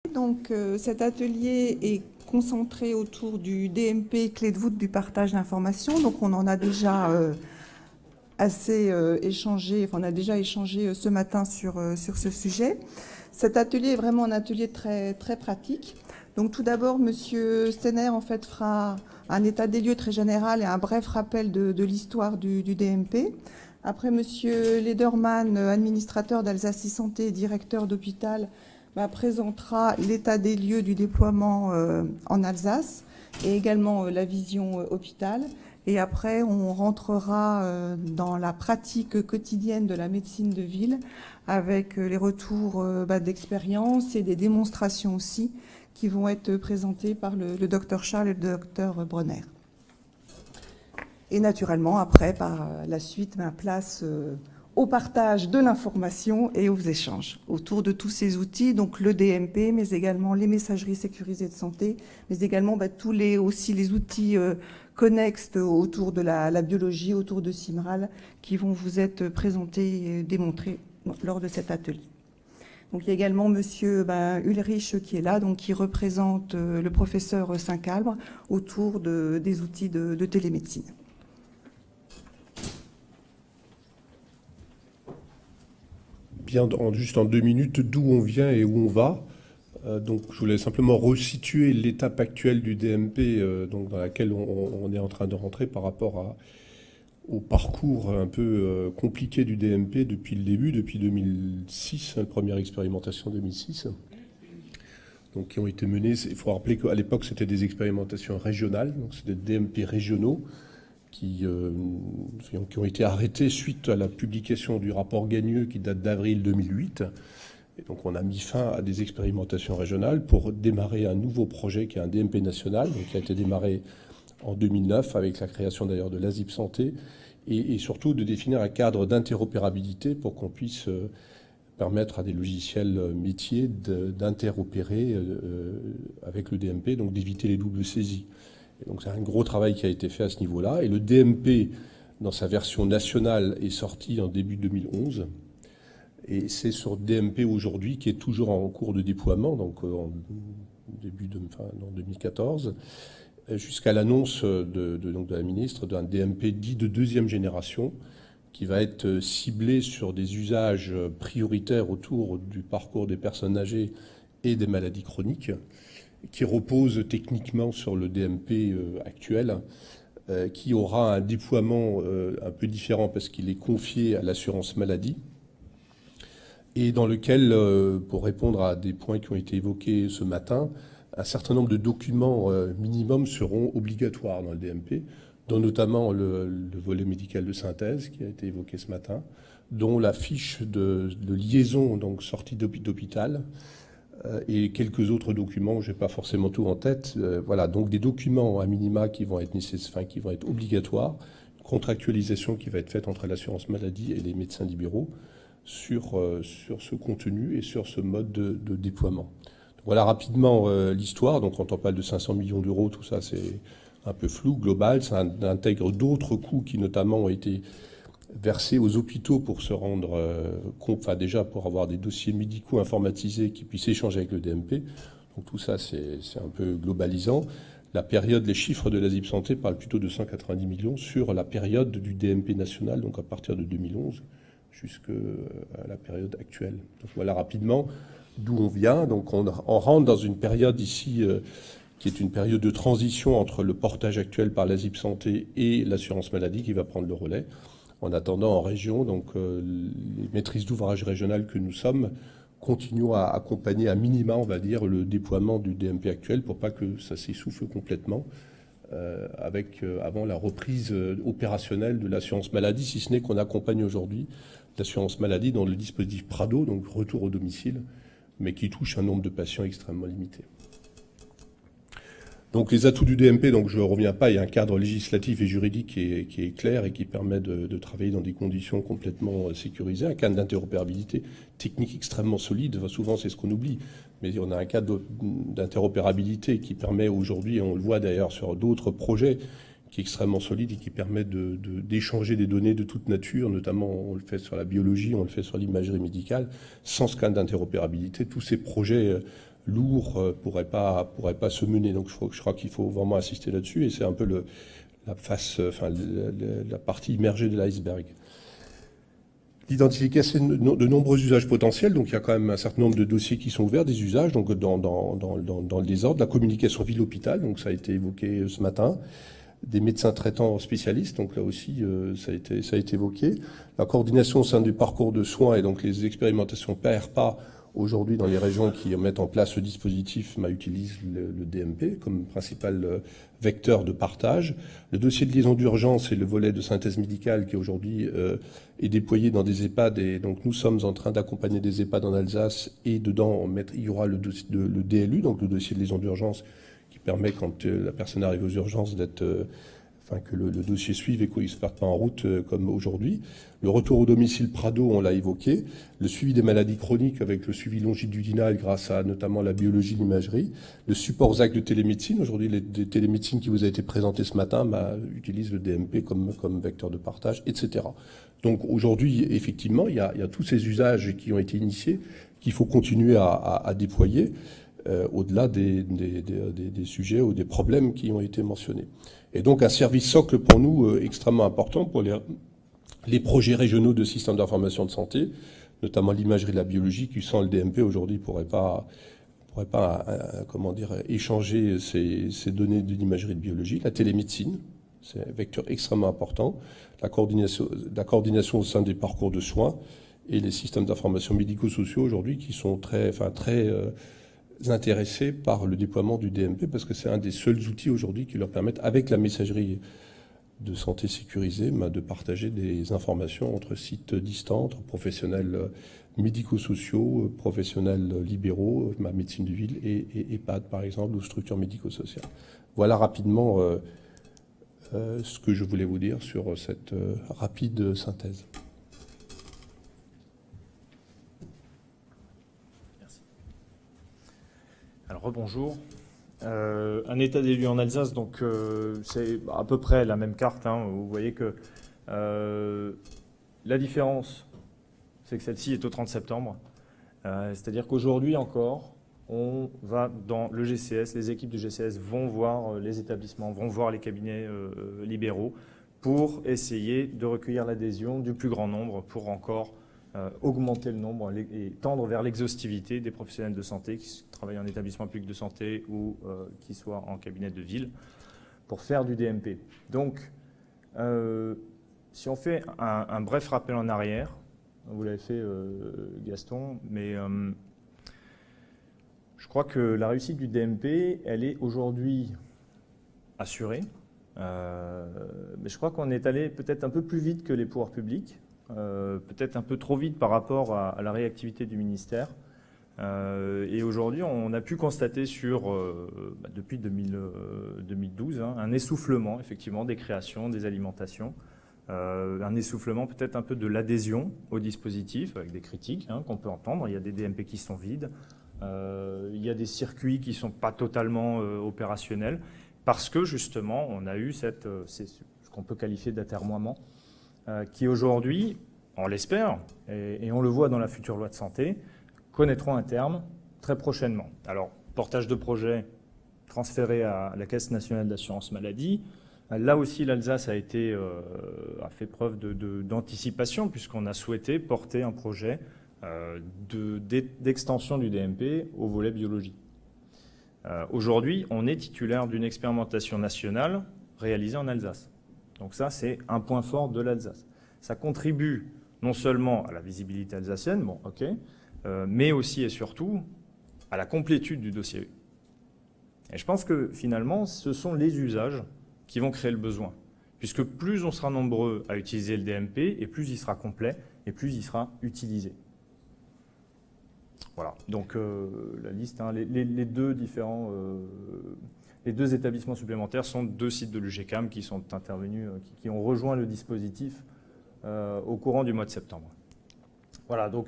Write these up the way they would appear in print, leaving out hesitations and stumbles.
Donc cet atelier est concentré autour du DMP, clé de voûte du partage d'informations. Donc on en a déjà assez échangé, enfin on a déjà échangé ce matin sur ce sujet. Cet atelier est vraiment un atelier très, très pratique. Donc tout d'abord, Monsieur Stener en fait fera un état des lieux très général et un bref rappel de l'histoire du DMP. Après, Monsieur Lederman, administrateur d'Alsace Santé et directeur d'hôpital, présentera l'état des lieux du déploiement en Alsace et également la vision hôpital. Et après, on rentrera dans la pratique quotidienne de la médecine de ville avec les retours d'expérience et des démonstrations aussi qui vont être présentées par le docteur Charles et le docteur Bronner. Et naturellement, après, par la suite, place au partage de l'information et aux échanges autour de tous ces outils, donc le DMP, mais également les messageries sécurisées de santé, mais également tous les outils connexes autour de la biologie, autour de Simral, qui vont vous être présentés et démontrés lors de cet atelier. Donc il y a également Monsieur Ulrich qui est là, donc qui représente le professeur Saint-Calbre autour des outils de télémédecine. Bien, juste en 2 minutes, d'où on vient et où on va. Donc, je voulais simplement resituer l'étape actuelle du DMP donc, dans laquelle on est en train de rentrer par rapport au parcours un peu compliqué du DMP depuis le début, depuis 2006, la première expérimentation 2006. Donc, qui ont été menées. Il faut rappeler qu'à l'époque, c'était des expérimentations régionales, donc c'était des DMP régionaux qui ont été arrêtés suite à la publication du rapport Gagneux qui date d'avril 2008. Et donc on a mis fin à des expérimentations régionales pour démarrer un nouveau projet qui est un DMP national, donc qui a été démarré en 2009 avec la création d'ailleurs de l'ASIP Santé et surtout de définir un cadre d'interopérabilité pour qu'on puisse permettre à des logiciels métiers d'interopérer avec le DMP, donc d'éviter les doubles saisies. Et donc c'est un gros travail qui a été fait à ce niveau-là. Et le DMP, dans sa version nationale, est sorti en début 2011. Et c'est sur DMP aujourd'hui qui est toujours en cours de déploiement, donc en 2014, jusqu'à l'annonce de la ministre d'un DMP dit de deuxième génération, qui va être ciblé sur des usages prioritaires autour du parcours des personnes âgées et des maladies chroniques, qui repose techniquement sur le DMP actuel, qui aura un déploiement un peu différent parce qu'il est confié à l'assurance maladie, et dans lequel, pour répondre à des points qui ont été évoqués ce matin, un certain nombre de documents minimum seront obligatoires dans le DMP, dont notamment le volet médical de synthèse qui a été évoqué ce matin, dont la fiche de liaison donc sortie d'hôpital, et quelques autres documents, je n'ai pas forcément tout en tête. Voilà, donc des documents à minima qui vont être qui vont être obligatoires, une contractualisation qui va être faite entre l'assurance maladie et les médecins libéraux sur ce contenu et sur ce mode de déploiement. Donc voilà rapidement l'histoire. Donc quand on parle de 500 millions d'euros, tout ça c'est un peu flou, global. Ça intègre d'autres coûts qui notamment ont été versés aux hôpitaux pour se rendre compte, enfin déjà pour avoir des dossiers médicaux informatisés qui puissent échanger avec le DMP. Donc tout ça, c'est un peu globalisant. La période, les chiffres de l'ASIP Santé parlent plutôt de 190 millions sur la période du DMP national, donc à partir de 2011 jusqu'à la période actuelle. Donc voilà rapidement d'où on vient. Donc on rentre dans une période ici qui est une période de transition entre le portage actuel par l'ASIP Santé et l'assurance maladie qui va prendre le relais. En attendant, en région, donc les maîtrises d'ouvrage régionales que nous sommes continuons à accompagner à minima, on va dire, le déploiement du DMP actuel pour pas que ça s'essouffle complètement avant la reprise opérationnelle de l'assurance maladie, si ce n'est qu'on accompagne aujourd'hui l'assurance maladie dans le dispositif Prado, donc retour au domicile, mais qui touche un nombre de patients extrêmement limité. Donc les atouts du DMP, donc je ne reviens pas, il y a un cadre législatif et juridique qui est clair et qui permet de travailler dans des conditions complètement sécurisées, un cadre d'interopérabilité technique extrêmement solide, enfin, souvent c'est ce qu'on oublie, mais on a un cadre d'interopérabilité qui permet aujourd'hui, et on le voit d'ailleurs sur d'autres projets, qui est extrêmement solide et qui permet d'échanger des données de toute nature, notamment on le fait sur la biologie, on le fait sur l'imagerie médicale, sans ce cadre d'interopérabilité, tous ces projets lourd pourrait pas se mener. Donc je crois qu'il faut vraiment insister là-dessus, et c'est un peu la partie immergée de l'iceberg. L'identification de nombreux usages potentiels, donc il y a quand même un certain nombre de dossiers qui sont ouverts, des usages, donc dans le désordre, la communication ville-hôpital, donc ça a été évoqué ce matin, des médecins traitants spécialistes, donc là aussi ça a été évoqué, la coordination au sein du parcours de soins et donc les expérimentations PRPA aujourd'hui dans les régions qui mettent en place ce dispositif utilisent le DMP comme principal vecteur de partage. Le dossier de liaison d'urgence et le volet de synthèse médicale qui aujourd'hui est déployé dans des EHPAD, et donc nous sommes en train d'accompagner des EHPAD en Alsace, et dedans il y aura le DLU, donc le dossier de liaison d'urgence, qui permet, quand la personne arrive aux urgences, que le dossier suive et qu'il ne se perde pas en route comme aujourd'hui. Le retour au domicile Prado, on l'a évoqué. Le suivi des maladies chroniques avec le suivi longitudinal grâce à notamment la biologie, l'imagerie. Le support aux actes de télémédecine. Aujourd'hui, les télémédecines qui vous a été présenté ce matin utilisent le DMP comme vecteur de partage, etc. Donc aujourd'hui, effectivement, il y a tous ces usages qui ont été initiés qu'il faut continuer à déployer au-delà des sujets ou des problèmes qui ont été mentionnés. Et donc un service socle pour nous extrêmement important pour les projets régionaux de systèmes d'information de santé, notamment l'imagerie de la biologie, qui sans le DMP aujourd'hui pourrait pas échanger ces données de l'imagerie de biologie. La télémédecine, c'est un vecteur extrêmement important. La coordination au sein des parcours de soins et les systèmes d'information médico-sociaux aujourd'hui qui sont très intéressés par le déploiement du DMP, parce que c'est un des seuls outils aujourd'hui qui leur permettent, avec la messagerie de santé sécurisée, de partager des informations entre sites distants, entre professionnels médico-sociaux, professionnels libéraux, médecine de ville et EHPAD par exemple, ou structures médico-sociales. Voilà rapidement ce que je voulais vous dire sur cette rapide synthèse. Alors rebonjour. Un état des lieux en Alsace, donc c'est à peu près la même carte. Vous voyez que la différence, c'est que celle-ci est au 30 septembre. C'est-à-dire qu'aujourd'hui encore, on va dans le GCS, les équipes du GCS vont voir les établissements, vont voir les cabinets libéraux pour essayer de recueillir l'adhésion du plus grand nombre pour encore augmenter le nombre et tendre vers l'exhaustivité des professionnels de santé qui travaillent en établissement public de santé ou qui soient en cabinet de ville pour faire du DMP. Donc, si on fait un bref rappel en arrière, vous l'avez fait Gaston, mais je crois que la réussite du DMP, elle est aujourd'hui assurée, mais je crois qu'on est allé peut-être un peu plus vite que les pouvoirs publics. Peut-être un peu trop vite par rapport à la réactivité du ministère. Et aujourd'hui, on a pu constater depuis 2012 un essoufflement effectivement des créations, des alimentations, un essoufflement peut-être un peu de l'adhésion au dispositif, avec des critiques qu'on peut entendre. Il y a des DMP qui sont vides, il y a des circuits qui ne sont pas totalement opérationnels, parce que justement, on a eu ce qu'on peut qualifier d'atermoiement, qui aujourd'hui, on l'espère, et on le voit dans la future loi de santé, connaîtront un terme très prochainement. Alors, portage de projet transféré à la Caisse nationale d'assurance maladie. Là aussi, l'Alsace a fait preuve d'anticipation, puisqu'on a souhaité porter un projet d'extension du DMP au volet biologie. Aujourd'hui, on est titulaire d'une expérimentation nationale réalisée en Alsace. Donc ça, c'est un point fort de l'Alsace. Ça contribue non seulement à la visibilité alsacienne, mais aussi et surtout à la complétude du dossier. Et je pense que finalement, ce sont les usages qui vont créer le besoin. Puisque plus on sera nombreux à utiliser le DMP, et plus il sera complet, et plus il sera utilisé. Voilà, donc la liste, les deux établissements supplémentaires sont 2 sites de l'UGCAM qui sont intervenus, qui ont rejoint le dispositif au courant du mois de septembre. Voilà, donc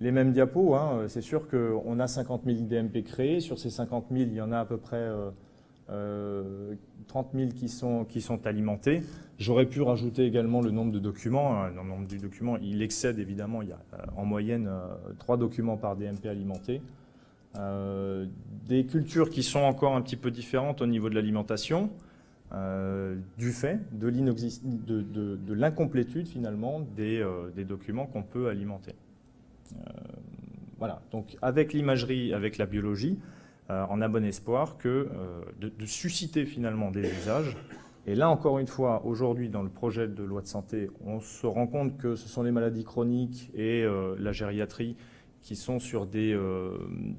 les mêmes diapos. C'est sûr qu'on a 50 000 DMP créés. Sur ces 50 000, il y en a à peu près 30 000 qui sont alimentés. J'aurais pu rajouter également le nombre de documents. Le nombre du document, il excède évidemment. Il y a en moyenne 3 documents par DMP alimenté. des cultures qui sont encore un petit peu différentes au niveau de l'alimentation, du fait de l'incomplétude finalement des documents qu'on peut alimenter. Voilà, donc avec l'imagerie, avec la biologie, on a bon espoir de susciter finalement des usages. Et là, encore une fois, aujourd'hui, dans le projet de loi de santé, on se rend compte que ce sont les maladies chroniques et la gériatrie qui sont sur des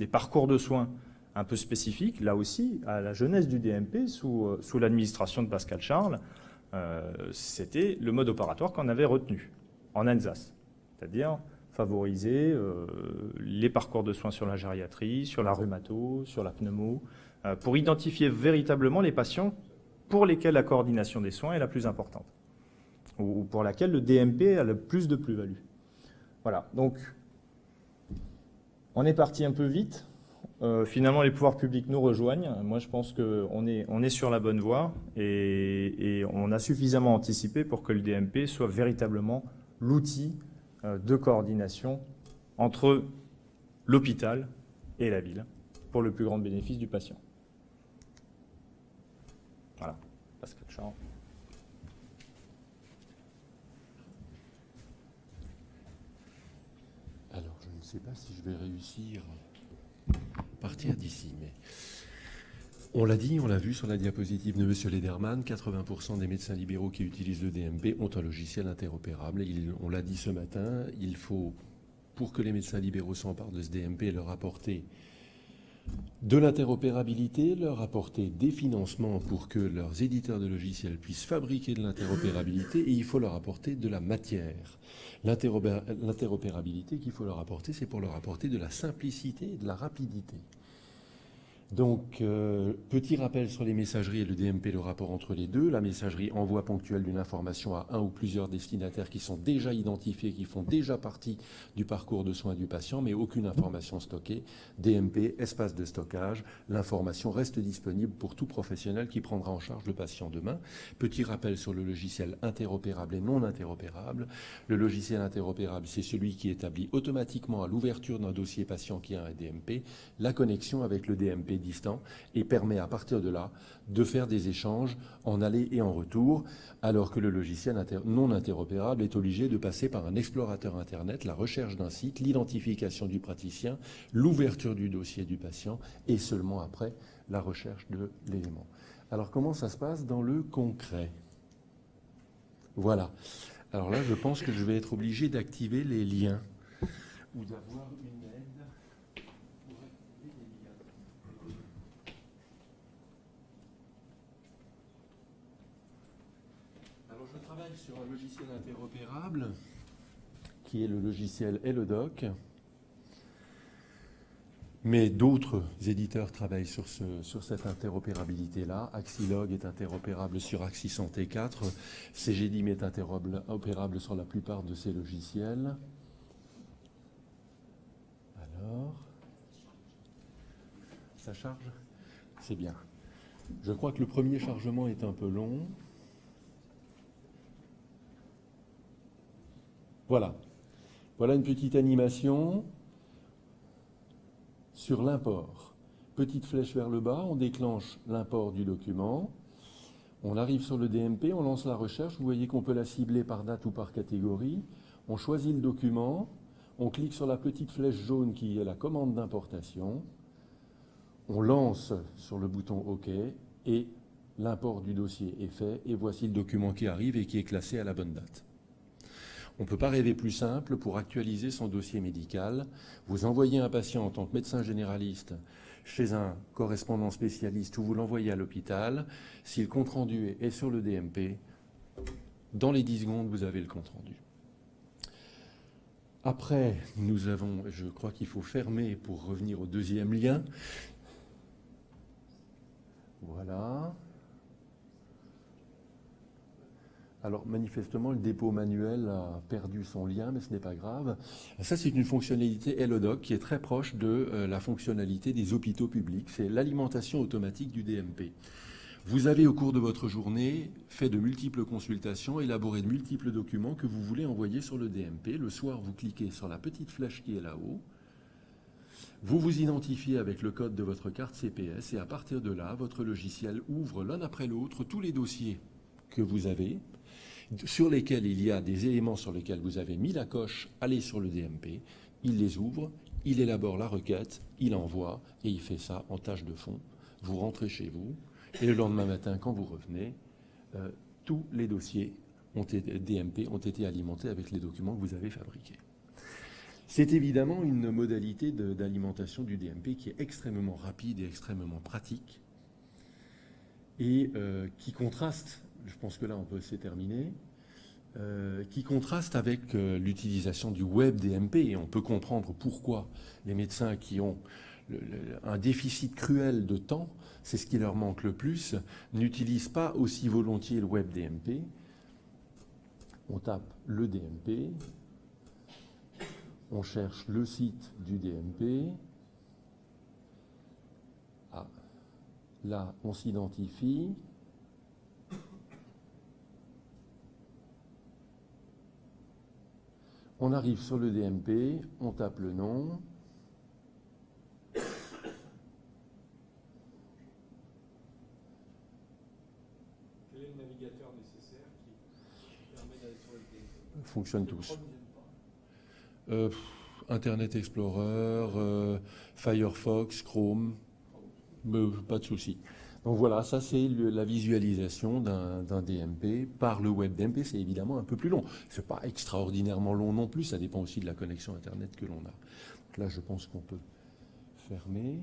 parcours de soins un peu spécifiques. Là aussi, à la jeunesse du DMP, sous l'administration de Pascal Charles, c'était le mode opératoire qu'on avait retenu en Alsace, c'est-à-dire favoriser les parcours de soins sur la gériatrie, sur la rhumato, sur la pneumo, pour identifier véritablement les patients pour lesquels la coordination des soins est la plus importante, ou pour laquelle le DMP a le plus de plus-value. Voilà, donc on est parti un peu vite. Finalement, les pouvoirs publics nous rejoignent. Moi, je pense qu'on est sur la bonne voie et on a suffisamment anticipé pour que le DMP soit véritablement l'outil de coordination entre l'hôpital et la ville pour le plus grand bénéfice du patient. Voilà, Pascal Charles. Alors, je ne sais pas si je vais réussir à partir d'ici, mais on l'a dit, on l'a vu sur la diapositive de M. Lederman, 80% des médecins libéraux qui utilisent le DMP ont un logiciel interopérable. On l'a dit ce matin, il faut, pour que les médecins libéraux s'emparent de ce DMP, leur apporter de l'interopérabilité, leur apporter des financements pour que leurs éditeurs de logiciels puissent fabriquer de l'interopérabilité, et il faut leur apporter de la matière. L'interopérabilité qu'il faut leur apporter, c'est pour leur apporter de la simplicité et de la rapidité. Donc, petit rappel sur les messageries et le DMP, le rapport entre les deux. La messagerie envoie ponctuel d'une information à un ou plusieurs destinataires qui sont déjà identifiés, qui font déjà partie du parcours de soins du patient, mais aucune information stockée. DMP, espace de stockage, l'information reste disponible pour tout professionnel qui prendra en charge le patient demain. Petit rappel sur le logiciel interopérable et non interopérable. Le logiciel interopérable, c'est celui qui établit automatiquement à l'ouverture d'un dossier patient qui a un DMP la connexion avec le DMP distant et permet à partir de là de faire des échanges en aller et en retour, alors que le logiciel non interopérable est obligé de passer par un explorateur Internet, la recherche d'un site, l'identification du praticien, l'ouverture du dossier du patient et seulement après la recherche de l'élément. Alors comment ça se passe dans le concret? Voilà. Alors là, je pense que je vais être obligé d'activer les liens ou d'avoir une aide. Je travaille sur un logiciel interopérable qui est le logiciel Hellodoc, mais d'autres éditeurs travaillent sur cette interopérabilité-là. Axilog est interopérable sur Axis Santé 4, CGDIM est interopérable sur la plupart de ces logiciels. Alors, ça charge? C'est bien. Je crois que le premier chargement est un peu long. Voilà. Voilà une petite animation sur l'import. Petite flèche vers le bas, on déclenche l'import du document. On arrive sur le DMP, on lance la recherche. Vous voyez qu'on peut la cibler par date ou par catégorie. On choisit le document. On clique sur la petite flèche jaune qui est la commande d'importation. On lance sur le bouton OK et l'import du dossier est fait. Et voici le document qui arrive et qui est classé à la bonne date. On ne peut pas rêver plus simple pour actualiser son dossier médical. Vous envoyez un patient en tant que médecin généraliste chez un correspondant spécialiste ou vous l'envoyez à l'hôpital. Si le compte-rendu est sur le DMP, dans les 10 secondes, vous avez le compte-rendu. Après, nous avons, je crois qu'il faut fermer pour revenir au deuxième lien. Voilà. Alors, manifestement, le dépôt manuel a perdu son lien, mais ce n'est pas grave. Ça, c'est une fonctionnalité Hellodoc qui est très proche de la fonctionnalité des hôpitaux publics. C'est l'alimentation automatique du DMP. Vous avez, au cours de votre journée, fait de multiples consultations, élaboré de multiples documents que vous voulez envoyer sur le DMP. Le soir, vous cliquez sur la petite flèche qui est là-haut. Vous vous identifiez avec le code de votre carte CPS et à partir de là, votre logiciel ouvre l'un après l'autre tous les dossiers que vous avez, sur lesquels il y a des éléments sur lesquels vous avez mis la coche « Allez sur le DMP », il les ouvre, il élabore la requête, il envoie et il fait ça en tâche de fond. Vous rentrez chez vous et le lendemain matin, quand vous revenez, tous les dossiers DMP ont été alimentés avec les documents que vous avez fabriqués. C'est évidemment une modalité d'alimentation du DMP qui est extrêmement rapide et extrêmement pratique et qui contraste, je pense que là on peut se terminer, qui contraste avec l'utilisation du web DMP, et on peut comprendre pourquoi les médecins qui ont un déficit cruel de temps, c'est ce qui leur manque le plus, n'utilisent pas aussi volontiers le web DMP. On tape le DMP, on cherche le site du DMP. Ah, là, on s'identifie. On arrive sur le DMP, on tape le nom. Quel est le navigateur nécessaire qui permet d'aller sur le DMP? Fonctionnent tous. Internet Explorer, Firefox, Chrome, pas de souci. Donc voilà, ça c'est la visualisation d'un DMP par le web DMP. C'est évidemment un peu plus long. C'est pas extraordinairement long non plus, ça dépend aussi de la connexion Internet que l'on a. Donc là, je pense qu'on peut fermer.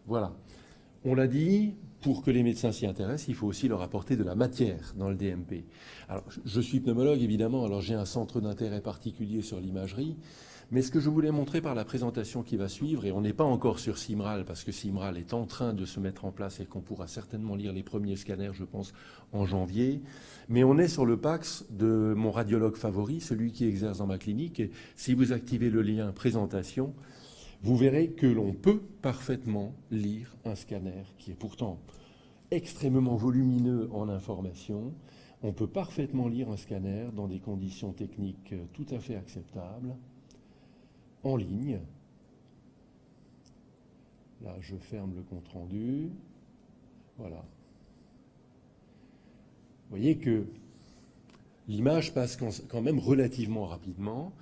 Voilà. On l'a dit, pour que les médecins s'y intéressent, il faut aussi leur apporter de la matière dans le DMP. Alors, je suis pneumologue, évidemment, alors j'ai un centre d'intérêt particulier sur l'imagerie, mais ce que je voulais montrer par la présentation qui va suivre, et on n'est pas encore sur CIMRAL, parce que CIMRAL est en train de se mettre en place et qu'on pourra certainement lire les premiers scanners, je pense, en janvier, mais on est sur le PAX de mon radiologue favori, celui qui exerce dans ma clinique, et si vous activez le lien présentation, vous verrez que l'on peut parfaitement lire un scanner qui est pourtant extrêmement volumineux en informations. On peut parfaitement lire un scanner dans des conditions techniques tout à fait acceptables, en ligne. Là, je ferme le compte-rendu. Voilà. Vous voyez que l'image passe quand même relativement rapidement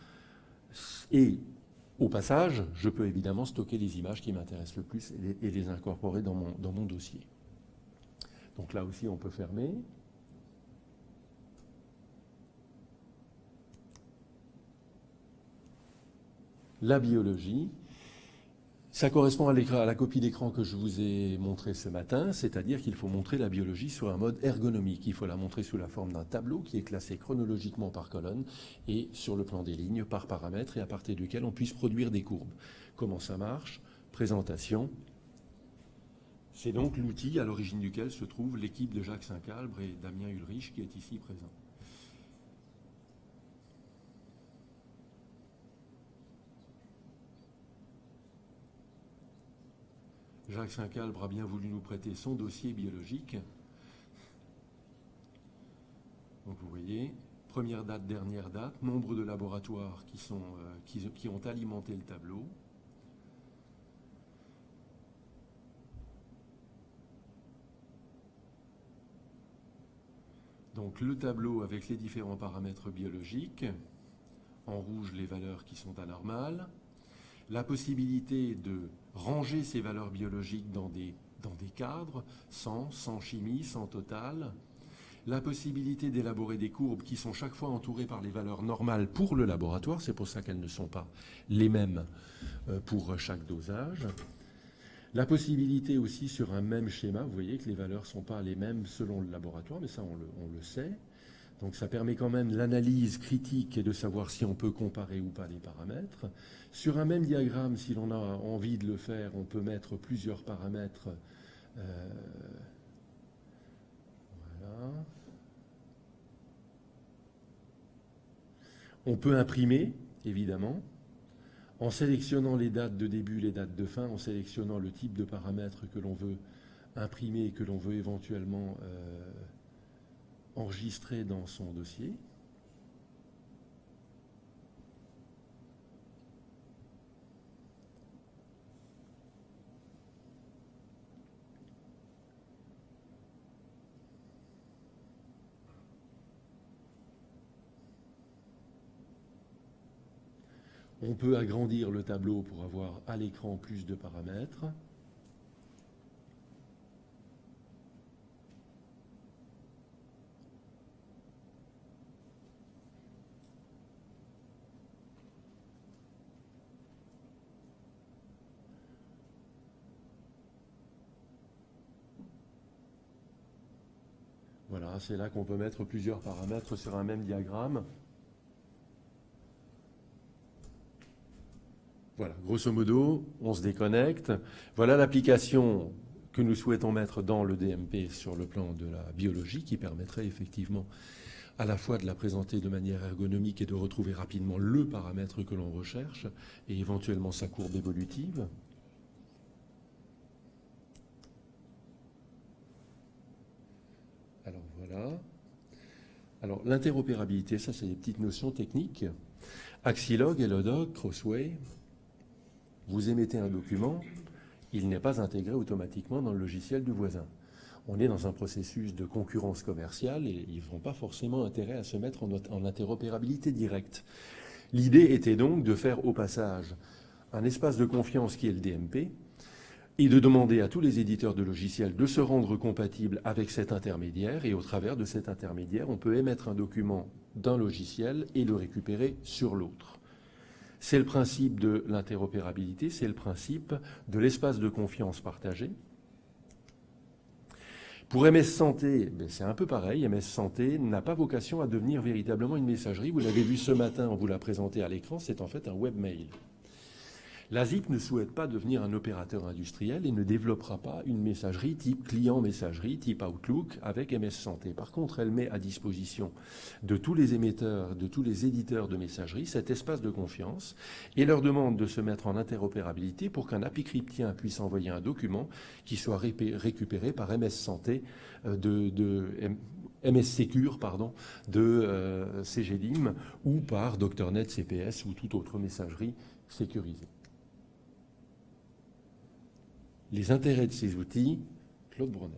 et au passage, je peux évidemment stocker les images qui m'intéressent le plus et les incorporer dans mon dossier. Donc là aussi, on peut fermer. La biologie, ça correspond à la copie d'écran que je vous ai montrée ce matin, c'est-à-dire qu'il faut montrer la biologie sur un mode ergonomique. Il faut la montrer sous la forme d'un tableau qui est classé chronologiquement par colonne et sur le plan des lignes par paramètre et à partir duquel on puisse produire des courbes. Comment ça marche? Présentation. C'est donc l'outil à l'origine duquel se trouve l'équipe de Jacques Saint-Calbre et Damien Ulrich qui est ici présent. Jacques Saint-Calbre a bien voulu nous prêter son dossier biologique. Donc vous voyez, première date, dernière date, nombre de laboratoires qui ont alimenté le tableau. Donc le tableau avec les différents paramètres biologiques, en rouge les valeurs qui sont anormales, la possibilité de ranger ces valeurs biologiques dans des cadres, sans chimie, sans total, la possibilité d'élaborer des courbes qui sont chaque fois entourées par les valeurs normales pour le laboratoire, c'est pour ça qu'elles ne sont pas les mêmes pour chaque dosage. La possibilité aussi sur un même schéma, vous voyez que les valeurs ne sont pas les mêmes selon le laboratoire, mais ça on le sait. Donc ça permet quand même l'analyse critique et de savoir si on peut comparer ou pas les paramètres. Sur un même diagramme, si l'on a envie de le faire, on peut mettre plusieurs paramètres. Voilà. On peut imprimer, évidemment, en sélectionnant les dates de début, les dates de fin, en sélectionnant le type de paramètres que l'on veut imprimer et que l'on veut éventuellement enregistrer dans son dossier. On peut agrandir le tableau pour avoir à l'écran plus de paramètres. Voilà, c'est là qu'on peut mettre plusieurs paramètres sur un même diagramme. Voilà, grosso modo, on se déconnecte. Voilà l'application que nous souhaitons mettre dans le DMP sur le plan de la biologie, qui permettrait effectivement à la fois de la présenter de manière ergonomique et de retrouver rapidement le paramètre que l'on recherche, et éventuellement sa courbe évolutive. Alors voilà. Alors l'interopérabilité, ça c'est des petites notions techniques. Axilog, Elodog, Crossway, vous émettez un document, il n'est pas intégré automatiquement dans le logiciel du voisin. On est dans un processus de concurrence commerciale et ils n'ont pas forcément intérêt à se mettre en interopérabilité directe. L'idée était donc de faire au passage un espace de confiance qui est le DMP, et de demander à tous les éditeurs de logiciels de se rendre compatibles avec cet intermédiaire, et au travers de cet intermédiaire, on peut émettre un document d'un logiciel et le récupérer sur l'autre. C'est le principe de l'interopérabilité, c'est le principe de l'espace de confiance partagé. Pour MS Santé, c'est un peu pareil, MS Santé n'a pas vocation à devenir véritablement une messagerie. Vous l'avez vu ce matin, on vous l'a présenté à l'écran, c'est en fait un webmail. L'ASIP ne souhaite pas devenir un opérateur industriel et ne développera pas une messagerie type client-messagerie, type Outlook avec MS Santé. Par contre, elle met à disposition de tous les émetteurs, de tous les éditeurs de messagerie, cet espace de confiance et leur demande de se mettre en interopérabilité pour qu'un apicryptien puisse envoyer un document qui soit récupéré par MS Santé MS Secure, pardon, de CGDIM ou par DoctorNet CPS ou toute autre messagerie sécurisée. Les intérêts de ces outils, Claude Bronner.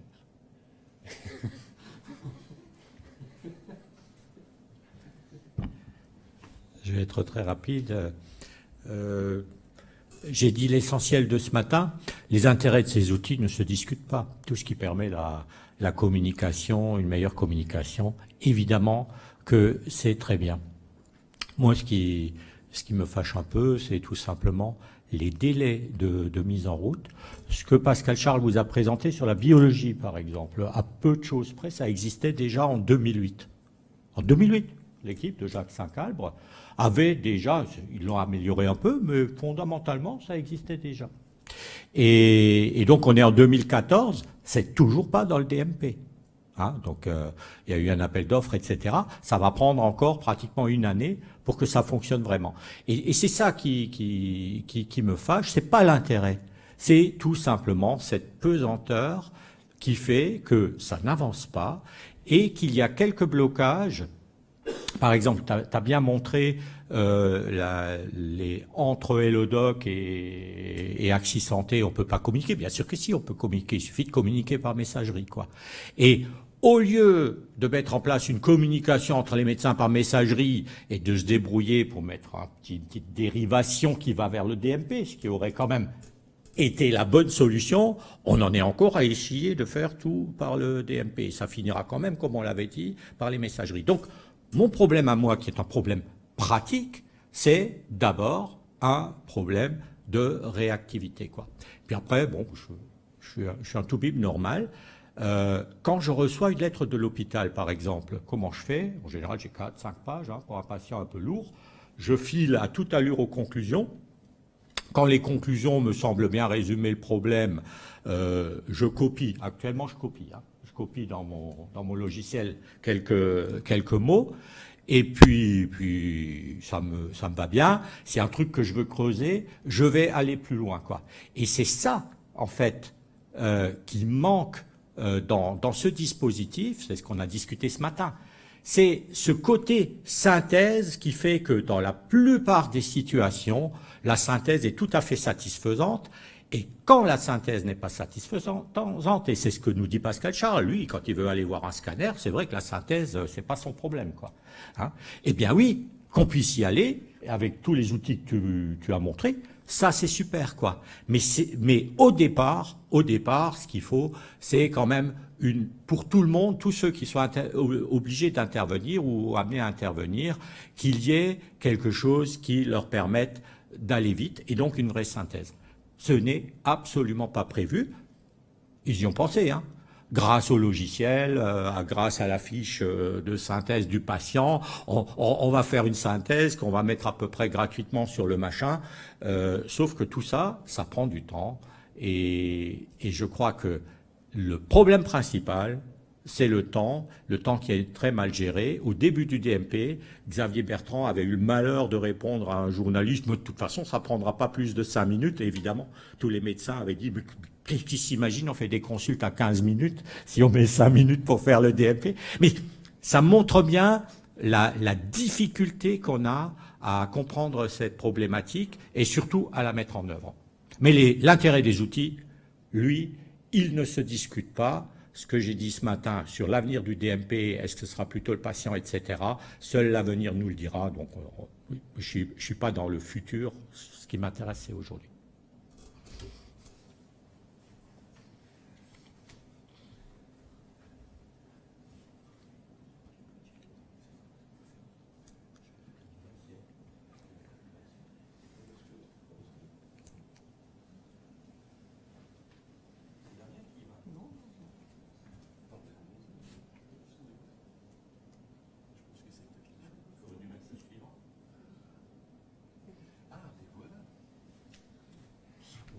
Je vais être très rapide. J'ai dit l'essentiel de ce matin. Les intérêts de ces outils ne se discutent pas. Tout ce qui permet la communication, une meilleure communication, évidemment que c'est très bien. Moi, ce qui me fâche un peu, c'est tout simplement les délais de mise en route. Ce que Pascal Charles vous a présenté sur la biologie, par exemple, à peu de choses près, ça existait déjà en 2008. En 2008, l'équipe de Jacques Saint-Calbre avait déjà, ils l'ont amélioré un peu, mais fondamentalement, ça existait déjà. Et donc, on est en 2014, c'est toujours pas dans le DMP. Hein, donc, il y a eu un appel d'offres, etc. Ça va prendre encore pratiquement une année pour que ça fonctionne vraiment. Et c'est ça qui me fâche. C'est pas l'intérêt. C'est tout simplement cette pesanteur qui fait que ça n'avance pas et qu'il y a quelques blocages. Par exemple, tu as bien montré entre Elodoc et Axis Santé, on peut pas communiquer. Bien sûr que si, on peut communiquer. Il suffit de communiquer par messagerie, quoi. Et au lieu de mettre en place une communication entre les médecins par messagerie et de se débrouiller pour mettre une petite dérivation qui va vers le DMP, ce qui aurait quand même été la bonne solution, on en est encore à essayer de faire tout par le DMP. Ça finira quand même, comme on l'avait dit, par les messageries. Donc, mon problème à moi, qui est un problème pratique, c'est d'abord un problème de réactivité, quoi. Puis après, bon, je suis un toubib normal. Quand je reçois une lettre de l'hôpital, par exemple, comment je fais? En général, j'ai 4-5 pages pour un patient un peu lourd. Je file à toute allure aux conclusions. Quand les conclusions me semblent bien résumer le problème, je copie. Actuellement, je copie. Je copie dans mon logiciel quelques mots. Et puis ça me va bien. C'est un truc que je veux creuser. Je vais aller plus loin, quoi. Et c'est ça, en fait, qui manque dans ce dispositif. C'est ce qu'on a discuté ce matin. C'est ce côté synthèse qui fait que dans la plupart des situations, la synthèse est tout à fait satisfaisante. Et quand la synthèse n'est pas satisfaisante, et c'est ce que nous dit Pascal Charles, lui, quand il veut aller voir un scanner, c'est vrai que la synthèse, c'est pas son problème, quoi. Hein? Eh bien oui, qu'on puisse y aller, avec tous les outils que tu as montrés, ça c'est super, quoi. Mais au départ, ce qu'il faut, c'est quand même pour tout le monde, tous ceux qui sont obligés d'intervenir ou amenés à intervenir, qu'il y ait quelque chose qui leur permette d'aller vite, et donc une vraie synthèse. Ce n'est absolument pas prévu. Ils y ont pensé, hein. Grâce au logiciel, grâce à la fiche de synthèse du patient, on va faire une synthèse qu'on va mettre à peu près gratuitement sur le machin. Sauf que tout ça, ça prend du temps. Et je crois que le problème principal, c'est le temps qui est très mal géré. Au début du DMP, Xavier Bertrand avait eu le malheur de répondre à un journaliste. Mais de toute façon, ça ne prendra pas plus de 5 minutes. Et évidemment, tous les médecins avaient dit... Qui s'imagine, on fait des consultes à 15 minutes, si on met 5 minutes pour faire le DMP. Mais ça montre bien la difficulté qu'on a à comprendre cette problématique et surtout à la mettre en œuvre. Mais l'intérêt des outils, lui, il ne se discute pas. Ce que j'ai dit ce matin sur l'avenir du DMP, est-ce que ce sera plutôt le patient, etc., seul l'avenir nous le dira. Donc, je ne suis pas dans le futur. Ce qui m'intéresse, c'est aujourd'hui.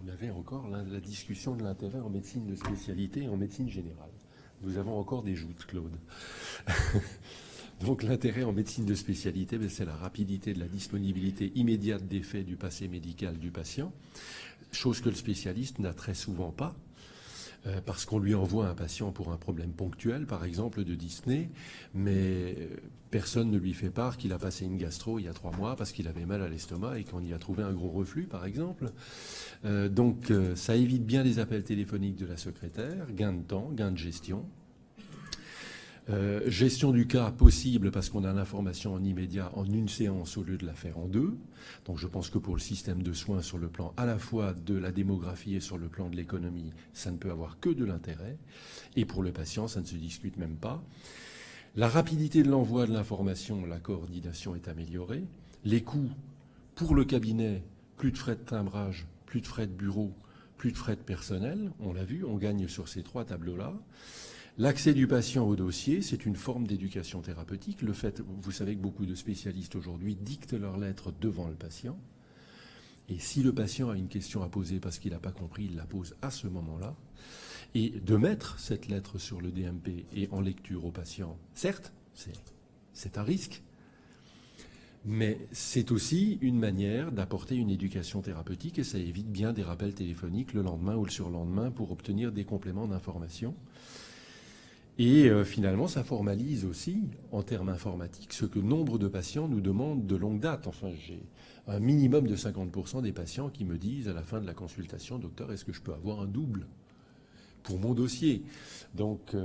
On avait encore la discussion de l'intérêt en médecine de spécialité et en médecine générale. Nous avons encore des joutes, Claude. Donc l'intérêt en médecine de spécialité, c'est la rapidité de la disponibilité immédiate des faits du passé médical du patient, chose que le spécialiste n'a très souvent pas, parce qu'on lui envoie un patient pour un problème ponctuel, par exemple de dyspnée, mais personne ne lui fait part qu'il a passé une gastro il y a 3 mois parce qu'il avait mal à l'estomac et qu'on y a trouvé un gros reflux, par exemple. Donc ça évite bien les appels téléphoniques de la secrétaire, gain de temps, gain de gestion. Gestion du cas possible parce qu'on a l'information en immédiat en une séance au lieu de la faire en 2. Donc je pense que pour le système de soins sur le plan à la fois de la démographie et sur le plan de l'économie, ça ne peut avoir que de l'intérêt. Et pour le patient, ça ne se discute même pas. La rapidité de l'envoi de l'information, la coordination est améliorée. Les coûts pour le cabinet, plus de frais de timbrage, plus de frais de bureau, plus de frais de personnel. On l'a vu, on gagne sur ces 3 tableaux-là. L'accès du patient au dossier, c'est une forme d'éducation thérapeutique. Le fait, vous savez que beaucoup de spécialistes aujourd'hui dictent leurs lettres devant le patient. Et si le patient a une question à poser parce qu'il n'a pas compris, il la pose à ce moment-là. Et de mettre cette lettre sur le DMP et en lecture au patient, certes, c'est un risque, mais c'est aussi une manière d'apporter une éducation thérapeutique et ça évite bien des rappels téléphoniques le lendemain ou le surlendemain pour obtenir des compléments d'information. Et finalement, ça formalise aussi, en termes informatiques, ce que nombre de patients nous demandent de longue date. Enfin, j'ai un minimum de 50% des patients qui me disent à la fin de la consultation, docteur, est-ce que je peux avoir un double pour mon dossier? Donc,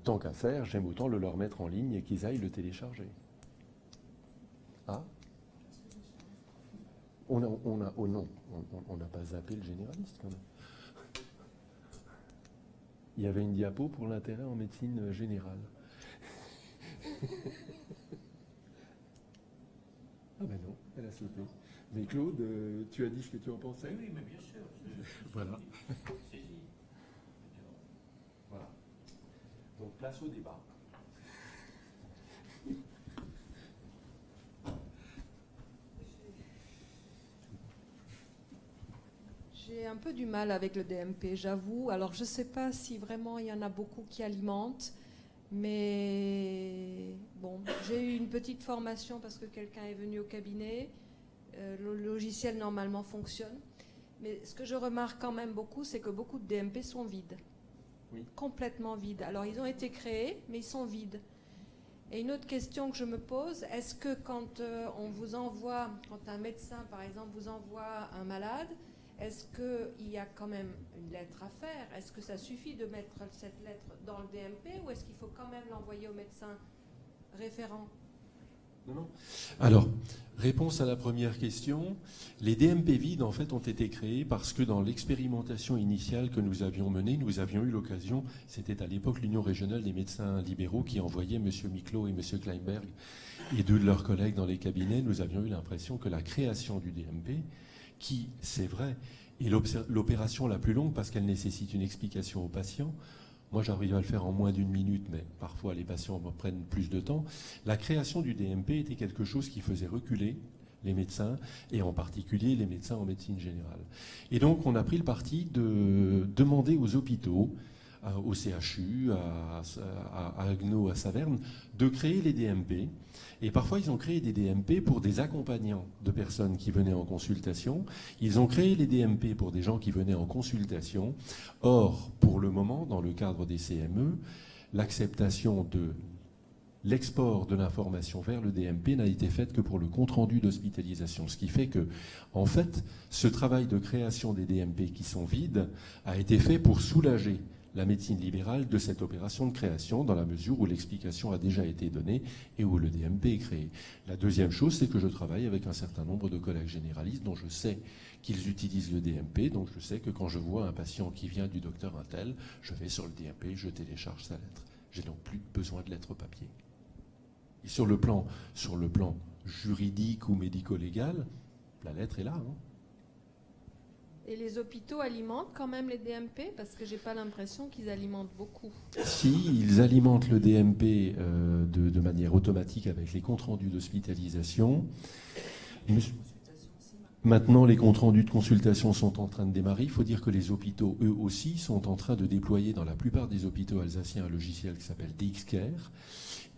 tant qu'à faire, j'aime autant le leur mettre en ligne et qu'ils aillent le télécharger. Ah, oh non, on n'a pas zappé le généraliste quand même. Il y avait une diapo pour l'intérêt en médecine générale. Ah ben non, elle a sauté. Mais Claude, tu as dit ce que tu en pensais? Oui, mais bien sûr. Voilà. Voilà. Donc place au débat. J'ai un peu du mal avec le DMP, j'avoue. Alors, je ne sais pas si vraiment il y en a beaucoup qui alimentent, mais bon, j'ai eu une petite formation parce que quelqu'un est venu au cabinet. Le logiciel, normalement, fonctionne. Mais ce que je remarque quand même beaucoup, c'est que beaucoup de DMP sont vides. Oui. Complètement vides. Alors, ils ont été créés, mais ils sont vides. Et une autre question que je me pose, est-ce que quand on vous envoie, quand un médecin, par exemple, vous envoie un malade, est-ce qu'il y a quand même une lettre à faire? Est-ce que ça suffit de mettre cette lettre dans le DMP ou est-ce qu'il faut quand même l'envoyer au médecin référent? Non. Alors, réponse à la première question. Les DMP vides, en fait, ont été créés parce que dans l'expérimentation initiale que nous avions menée, nous avions eu l'occasion, c'était à l'époque l'Union régionale des médecins libéraux qui envoyait M. Miclot et M. Kleinberg et deux de leurs collègues dans les cabinets, nous avions eu l'impression que la création du DMP, qui, c'est vrai, est l'opération la plus longue parce qu'elle nécessite une explication aux patients. Moi, j'arrive à le faire en moins d'une minute, mais parfois les patients me prennent plus de temps. La création du DMP était quelque chose qui faisait reculer les médecins, et en particulier les médecins en médecine générale. Et donc, on a pris le parti de demander aux hôpitaux, au CHU, à Agno, à Saverne, de créer les DMP. Et parfois, ils ont créé des DMP pour des accompagnants de personnes qui venaient en consultation. Ils ont créé les DMP pour des gens qui venaient en consultation. Or, pour le moment, dans le cadre des CME, l'acceptation de l'export de l'information vers le DMP n'a été faite que pour le compte-rendu d'hospitalisation. Ce qui fait que, en fait, ce travail de création des DMP qui sont vides a été fait pour soulager la médecine libérale de cette opération de création, dans la mesure où l'explication a déjà été donnée et où le DMP est créé. La deuxième chose, c'est que je travaille avec un certain nombre de collègues généralistes dont je sais qu'ils utilisent le DMP, donc je sais que quand je vois un patient qui vient du docteur Intel, je vais sur le DMP, je télécharge sa lettre. J'ai donc plus besoin de lettre papier. Et sur le plan juridique ou médico-légal, la lettre est là. Hein. Et les hôpitaux alimentent quand même les DMP? Parce que j'ai pas l'impression qu'ils alimentent beaucoup. Si, ils alimentent le DMP de manière automatique avec les comptes rendus d'hospitalisation. Maintenant, les comptes rendus de consultation sont en train de démarrer. Il faut dire que les hôpitaux, eux aussi, sont en train de déployer dans la plupart des hôpitaux alsaciens un logiciel qui s'appelle DXCare.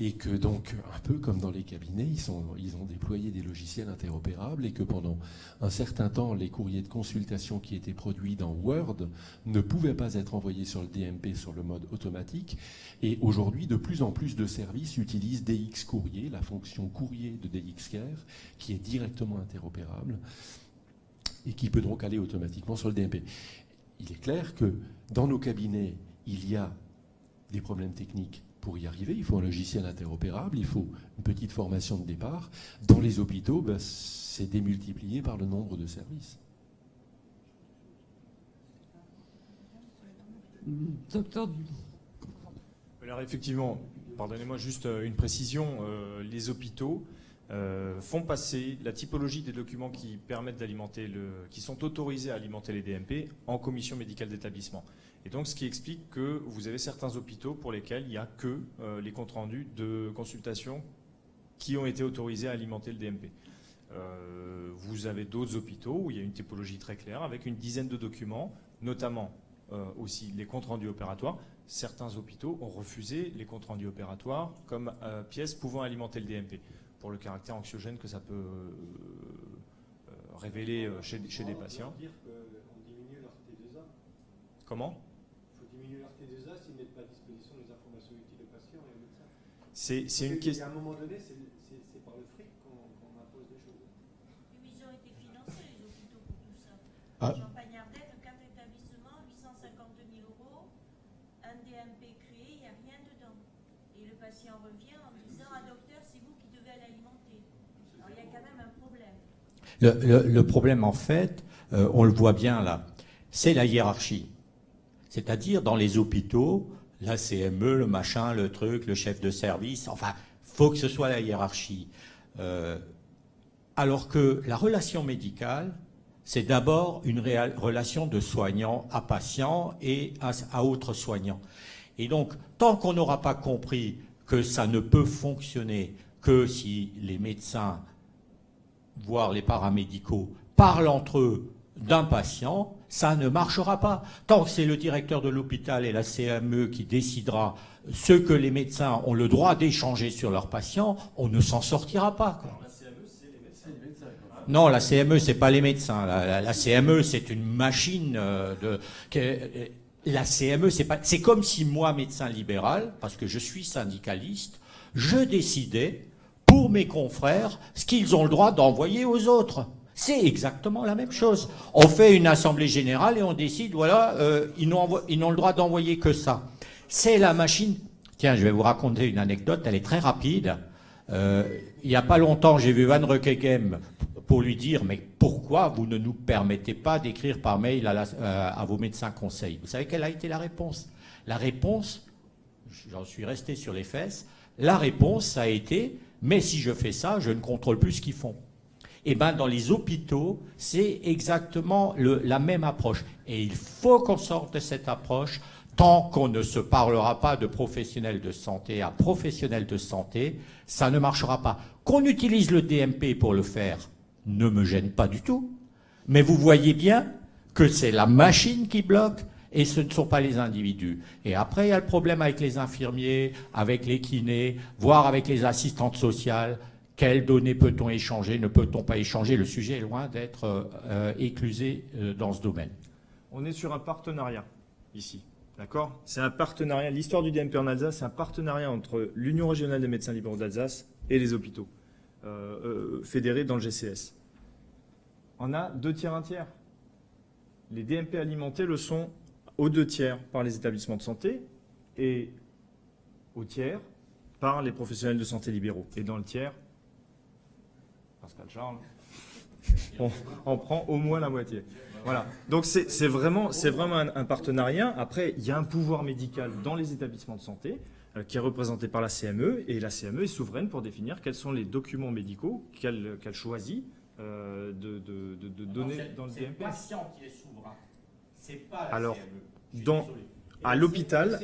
Et que donc, un peu comme dans les cabinets, ils ont déployé des logiciels interopérables et que pendant un certain temps, les courriers de consultation qui étaient produits dans Word ne pouvaient pas être envoyés sur le DMP sur le mode automatique. Et aujourd'hui, de plus en plus de services utilisent DX Courrier, la fonction courrier de DXCare, qui est directement interopérable et qui peut donc aller automatiquement sur le DMP. Il est clair que dans nos cabinets, il y a des problèmes techniques. Pour y arriver, il faut un logiciel interopérable, il faut une petite formation de départ. Dans les hôpitaux, c'est démultiplié par le nombre de services. Docteur. Alors effectivement, pardonnez-moi juste une précision, les hôpitaux font passer la typologie des documents qui permettent d'alimenter qui sont autorisés à alimenter les DMP en commission médicale d'établissement. Et donc, ce qui explique que vous avez certains hôpitaux pour lesquels il n'y a que les comptes rendus de consultation qui ont été autorisés à alimenter le DMP. Vous avez d'autres hôpitaux où il y a une typologie très claire avec une dizaine de documents, notamment aussi les comptes rendus opératoires. Certains hôpitaux ont refusé les comptes rendus opératoires comme pièces pouvant alimenter le DMP pour le caractère anxiogène que ça peut révéler chez des patients. Dire qu'on diminue leur T2A. Comment ? Diminuer leur T2A s'ils ne mettent pas à disposition les informations utiles aux patients et aux médecins. C'est une question. À un moment donné, c'est par le fric qu'on impose des choses. Mais ils ont été financés, les hôpitaux, pour tout ça. Ah. Champagne-Ardenne, 4 établissements, 852 000 €, un DMP créé, il n'y a rien dedans. Et le patient revient en disant « Ah docteur, c'est vous qui devez l'alimenter ». Alors il y a quand même un problème. Le problème, en fait, on le voit bien là, c'est la hiérarchie. C'est-à-dire, dans les hôpitaux, la CME, le machin, le truc, le chef de service, enfin, faut que ce soit la hiérarchie. Alors que la relation médicale, c'est d'abord une relation de soignant à patient et à autres soignants. Et donc, tant qu'on n'aura pas compris que ça ne peut fonctionner que si les médecins, voire les paramédicaux, parlent entre eux d'un patient, ça ne marchera pas. Tant que c'est le directeur de l'hôpital et la CME qui décidera ce que les médecins ont le droit d'échanger sur leurs patients, on ne s'en sortira pas, quoi. La CME, c'est les médecins. Non, la CME, c'est pas les médecins. La CME, c'est une machine la CME, c'est comme si moi, médecin libéral, parce que je suis syndicaliste, je décidais pour mes confrères ce qu'ils ont le droit d'envoyer aux autres. C'est exactement la même chose. On fait une assemblée générale et on décide, voilà, ils n'ont le droit d'envoyer que ça. C'est la machine. Tiens, je vais vous raconter une anecdote, elle est très rapide. Il n'y a pas longtemps, j'ai vu Van Rekekem pour lui dire « Mais pourquoi vous ne nous permettez pas d'écrire par mail à vos médecins conseils ?» Vous savez quelle a été la réponse? La réponse, j'en suis resté sur les fesses, la réponse, ça a été « Mais si je fais ça, je ne contrôle plus ce qu'ils font. » Eh bien, dans les hôpitaux, c'est exactement la même approche. Et il faut qu'on sorte de cette approche tant qu'on ne se parlera pas de professionnels de santé à professionnels de santé, ça ne marchera pas. Qu'on utilise le DMP pour le faire ne me gêne pas du tout. Mais vous voyez bien que c'est la machine qui bloque et ce ne sont pas les individus. Et après, il y a le problème avec les infirmiers, avec les kinés, voire avec les assistantes sociales. Quelles données peut-on échanger? Ne peut-on pas échanger? Le sujet est loin d'être éclusé dans ce domaine. On est sur un partenariat ici, d'accord? C'est un partenariat. L'histoire du DMP en Alsace, c'est un partenariat entre l'Union régionale des médecins libéraux d'Alsace et les hôpitaux fédérés dans le GCS. On a 2 tiers, 1 tiers. Les DMP alimentés le sont aux 2 tiers par les établissements de santé et au tiers par les professionnels de santé libéraux. Et dans le tiers, Pascal Charles, on prend au moins la moitié. Voilà. Donc c'est vraiment un partenariat. Après, il y a un pouvoir médical dans les établissements de santé qui est représenté par la CME, et la CME est souveraine pour définir quels sont les documents médicaux qu'elle choisit de donner dans le DMP. C'est le patient qui est souverain. C'est pas la Alors, CME. à l'hôpital,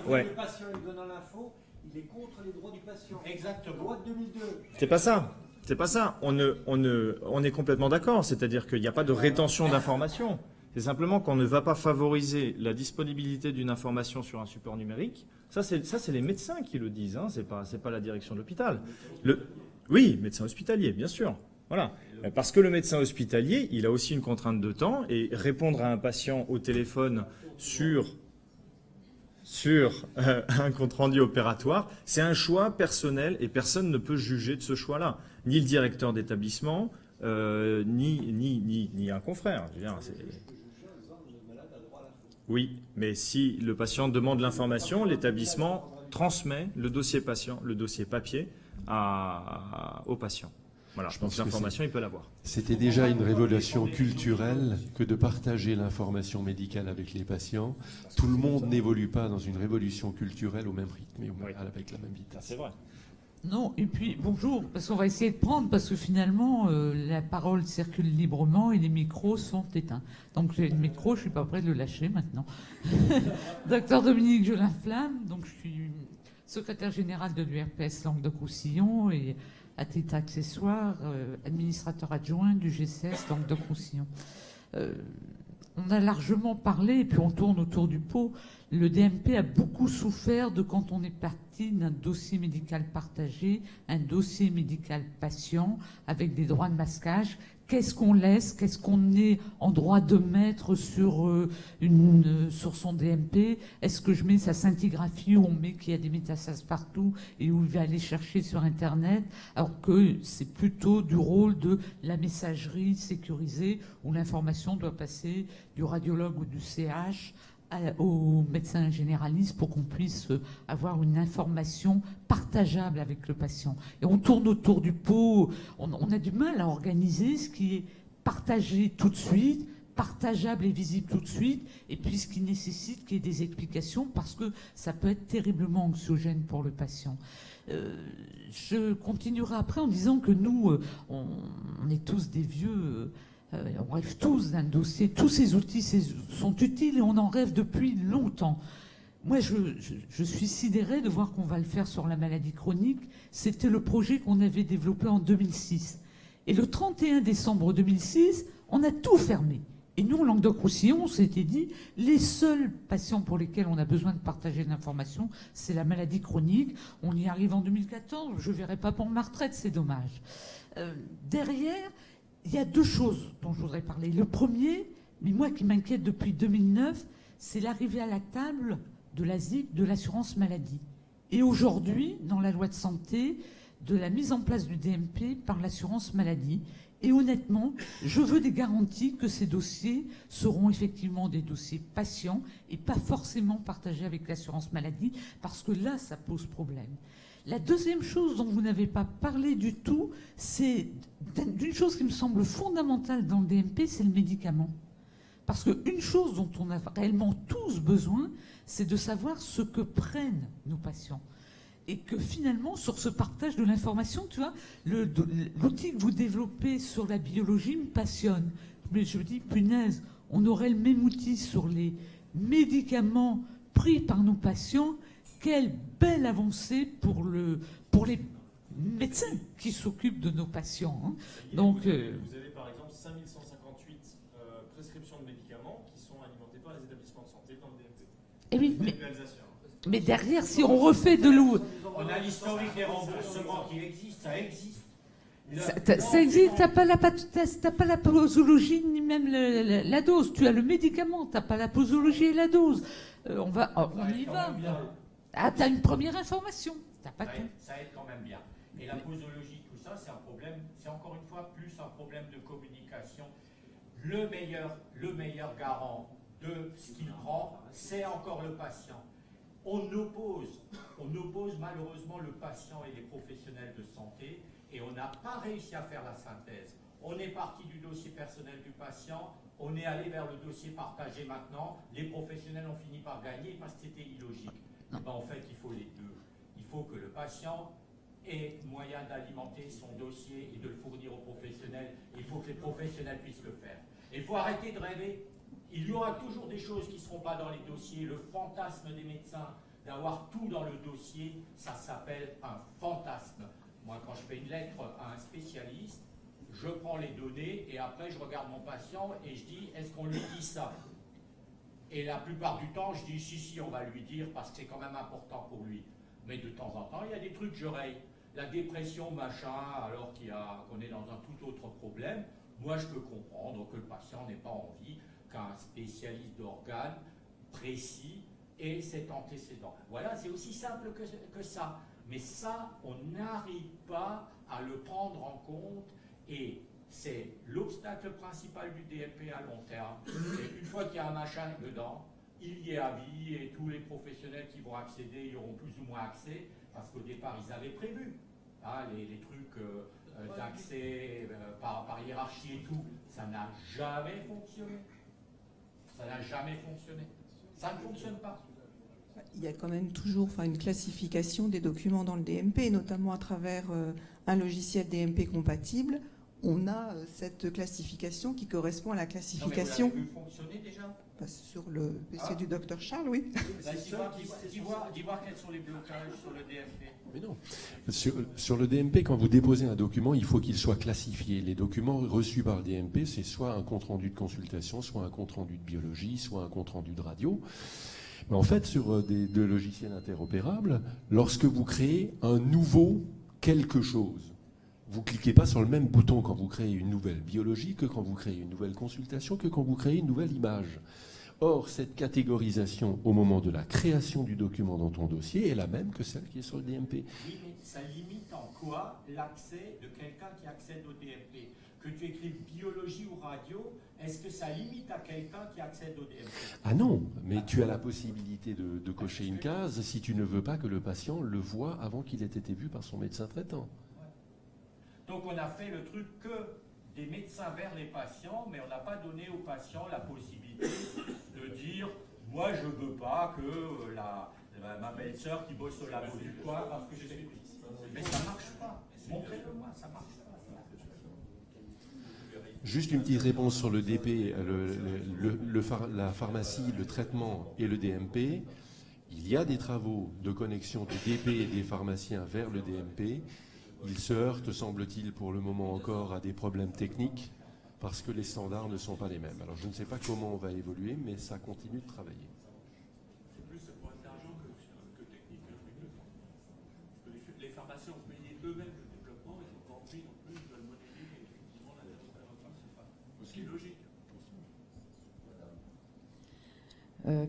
ouais. Le patient lui donnant l'info, il est contre les droits du patient. Exactement. Loi de 2002. C'est pas ça. C'est pas ça. On est complètement d'accord. C'est-à-dire qu'il n'y a pas de rétention d'informations. C'est simplement qu'on ne va pas favoriser la disponibilité d'une information sur un support numérique. Ça, c'est les médecins qui le disent. Hein. C'est pas la direction de l'hôpital. Oui, médecin hospitalier, bien sûr. Voilà. Parce que le médecin hospitalier, il a aussi une contrainte de temps, et répondre à un patient au téléphone sur un compte-rendu opératoire, c'est un choix personnel et personne ne peut juger de ce choix-là. Ni le directeur d'établissement, ni un confrère. Je veux dire, oui, mais si le patient demande l'information, l'établissement transmet le dossier patient, le dossier papier au patient. Voilà, je pense que l'information, il peut l'avoir. C'était déjà une révolution culturelle que de partager l'information médicale avec les patients. Tout le monde n'évolue pas dans une révolution culturelle au même rythme et avec la même vitesse. C'est vrai. Non, et puis bonjour, parce qu'on va essayer de prendre, parce que finalement, la parole circule librement et les micros sont éteints. Donc j'ai le micro, je suis pas prêt de le lâcher maintenant. Docteur Dominique Jolin-Flamme, donc je suis secrétaire général de l'URPS Languedoc-Roussillon et à titre accessoire, administrateur adjoint du GCS Languedoc-Roussillon. On a largement parlé, et puis on tourne autour du pot. Le DMP a beaucoup souffert de quand on est parti d'un dossier médical partagé, un dossier médical patient, avec des droits de masquage. Qu'est-ce qu'on laisse? Qu'est-ce qu'on est en droit de mettre sur son DMP? Est-ce que je mets sa scintigraphie où on met qu'il y a des métastases partout et où il va aller chercher sur Internet? Alors que c'est plutôt du rôle de la messagerie sécurisée où l'information doit passer du radiologue ou du CH au médecin généraliste pour qu'on puisse avoir une information partageable avec le patient. Et on tourne autour du pot, on a du mal à organiser ce qui est partagé tout de suite, partageable et visible tout de suite, et puis ce qui nécessite qu'il y ait des explications parce que ça peut être terriblement anxiogène pour le patient. Je continuerai après en disant que nous, on est tous des vieux... on rêve tous d'un dossier. Tous ces outils sont utiles et on en rêve depuis longtemps. Moi, je suis sidérée de voir qu'on va le faire sur la maladie chronique. C'était le projet qu'on avait développé en 2006. Et le 31 décembre 2006, on a tout fermé. Et nous, en Languedoc-Roussillon, on s'était dit, les seuls patients pour lesquels on a besoin de partager de l'information, c'est la maladie chronique. On y arrive en 2014, je ne verrai pas pour ma retraite, c'est dommage. Derrière... il y a 2 choses dont je voudrais parler. Le premier, mais moi qui m'inquiète depuis 2009, c'est l'arrivée à la table de l'ASIC, de l'assurance maladie. Et aujourd'hui, dans la loi de santé, de la mise en place du DMP par l'assurance maladie. Et honnêtement, je veux des garanties que ces dossiers seront effectivement des dossiers patients et pas forcément partagés avec l'assurance maladie, parce que là, ça pose problème. La deuxième chose dont vous n'avez pas parlé du tout, c'est d'une chose qui me semble fondamentale dans le DMP, c'est le médicament. Parce qu'une chose dont on a réellement tous besoin, c'est de savoir ce que prennent nos patients. Et que finalement, sur ce partage de l'information, tu vois, l'outil que vous développez sur la biologie me passionne. Mais je me dis, punaise, on aurait le même outil sur les médicaments pris par nos patients. Quelle belle avancée pour les médecins qui s'occupent de nos patients. Hein. Donc, vous avez par exemple 5158 prescriptions de médicaments qui sont alimentées par les établissements de santé dans le DMP. et oui, mais derrière, si on refait de l'eau... On a l'historique des remboursements qui existe, ça existe. Ça existe, t'as pas la posologie ni même la dose. Tu as le médicament, t'as pas la posologie et la dose. On y va. Ah, t'as une première information. T'as pas tout. Ça aide quand même bien. Et la posologie, tout ça, c'est un problème, c'est encore une fois plus un problème de communication. Le meilleur garant de ce qu'il prend, c'est encore le patient. On oppose malheureusement le patient et les professionnels de santé et on n'a pas réussi à faire la synthèse. On est parti du dossier personnel du patient, on est allé vers le dossier partagé maintenant, les professionnels ont fini par gagner parce que c'était illogique. Eh ben, en fait, il faut les deux. Il faut que le patient ait moyen d'alimenter son dossier et de le fournir aux professionnels. Il faut que les professionnels puissent le faire. Et il faut arrêter de rêver. Il y aura toujours des choses qui ne seront pas dans les dossiers. Le fantasme des médecins d'avoir tout dans le dossier, ça s'appelle un fantasme. Moi, quand je fais une lettre à un spécialiste, je prends les données et après je regarde mon patient et je dis, est-ce qu'on lui dit ça? Et la plupart du temps, je dis, si, on va lui dire parce que c'est quand même important pour lui. Mais de temps en temps, il y a des trucs que je raye. La dépression, machin, alors qu'on est dans un tout autre problème. Moi, je peux comprendre que le patient n'ait pas envie qu'un spécialiste d'organes précis ait cet antécédent. Voilà, c'est aussi simple que ça. Mais ça, on n'arrive pas à le prendre en compte et c'est l'obstacle principal du DMP à long terme. Et une fois qu'il y a un machin dedans, il y est à vie et tous les professionnels qui vont accéder y auront plus ou moins accès parce qu'au départ, ils avaient prévu les trucs d'accès par hiérarchie et tout. Ça n'a jamais fonctionné. Ça n'a jamais fonctionné. Ça ne fonctionne pas. Il y a quand même toujours une classification des documents dans le DMP, notamment à travers un logiciel DMP compatible. On a cette classification qui correspond à la classification. Non, mais vous l'avez vu fonctionner déjà sur le PC du docteur Charles, oui. Dis voir quels sont les blocages sur le DMP. Mais non. Sur le DMP, quand vous déposez un document, il faut qu'il soit classifié. Les documents reçus par le DMP, c'est soit un compte-rendu de consultation, soit un compte-rendu de biologie, soit un compte-rendu de radio. Mais en fait, sur des logiciels interopérables, lorsque vous créez un nouveau quelque chose, vous ne cliquez pas sur le même bouton quand vous créez une nouvelle biologie que quand vous créez une nouvelle consultation, que quand vous créez une nouvelle image. Or, cette catégorisation au moment de la création du document dans ton dossier est la même que celle qui est sur le DMP. Oui, mais ça limite en quoi l'accès de quelqu'un qui accède au DMP? Que tu écrives biologie ou radio, est-ce que ça limite à quelqu'un qui accède au DMP? Ah non, mais tu as la possibilité de cocher une case si tu ne veux pas que le patient le voie avant qu'il ait été vu par son médecin traitant. Donc on a fait le truc que des médecins vers les patients, mais on n'a pas donné aux patients la possibilité de dire « moi je ne veux pas que ma belle-sœur qui bosse au laboratoire parce que je suis petit ». Mais ça ne marche pas. Montrez-le-moi, ça ne marche pas. Juste une petite réponse sur le DP, la pharmacie, le traitement et le DMP. Il y a des travaux de connexion des DP et des pharmaciens vers le DMP. Ils se heurtent, semble-t-il, pour le moment encore à des problèmes techniques parce que les standards ne sont pas les mêmes. Alors je ne sais pas comment on va évoluer, mais ça continue de travailler. C'est plus pour être d'argent que technique. Les pharmaciens ont payé eux-mêmes le développement, ils n'ont pas envie non plus de le modéliser effectivement la développement principal. Ce qui est logique.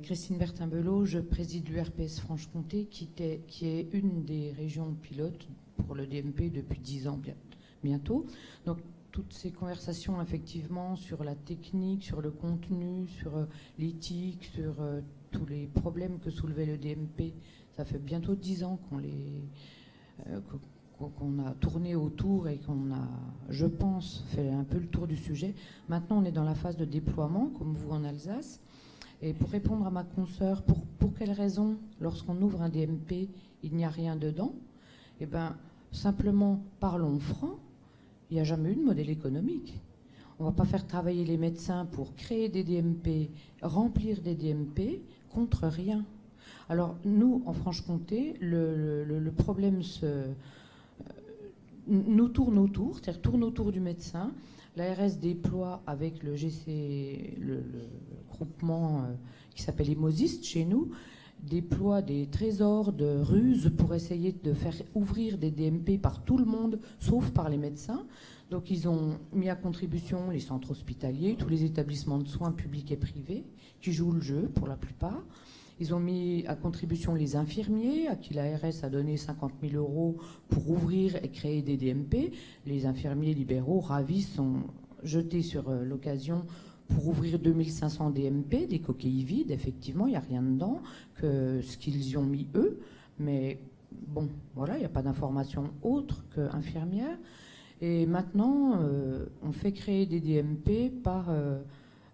Christine Bertin-Belot, je préside l'URPS Franche-Comté, qui est une des régions pilotes pour le DMP depuis 10 ans bientôt. Donc toutes ces conversations effectivement sur la technique, sur le contenu, sur l'éthique, sur tous les problèmes que soulevait le DMP, ça fait bientôt 10 ans qu'on a tourné autour et qu'on a, je pense, fait un peu le tour du sujet. Maintenant, on est dans la phase de déploiement, comme vous en Alsace. Et pour répondre à ma consoeur, pour quelle raison, lorsqu'on ouvre un DMP, il n'y a rien dedans? Eh bien, simplement, parlons franc, il n'y a jamais eu de modèle économique. On ne va pas faire travailler les médecins pour créer des DMP, remplir des DMP, contre rien. Alors, nous, en Franche-Comté, le problème nous tourne autour, c'est-à-dire tourne autour du médecin. L'ARS déploie avec le GC, le groupement qui s'appelle Emosist chez nous, déploie des trésors de ruses pour essayer de faire ouvrir des DMP par tout le monde, sauf par les médecins. Donc ils ont mis à contribution les centres hospitaliers, tous les établissements de soins publics et privés, qui jouent le jeu pour la plupart. Ils ont mis à contribution les infirmiers, à qui l'ARS a donné 50 000 € pour ouvrir et créer des DMP. Les infirmiers libéraux ravis sont jetés sur l'occasion pour ouvrir 2500 DMP, des coquilles vides. Effectivement, il n'y a rien dedans que ce qu'ils y ont mis eux. Mais bon, voilà, il n'y a pas d'information autre qu'infirmière. Et maintenant, on fait créer des DMP par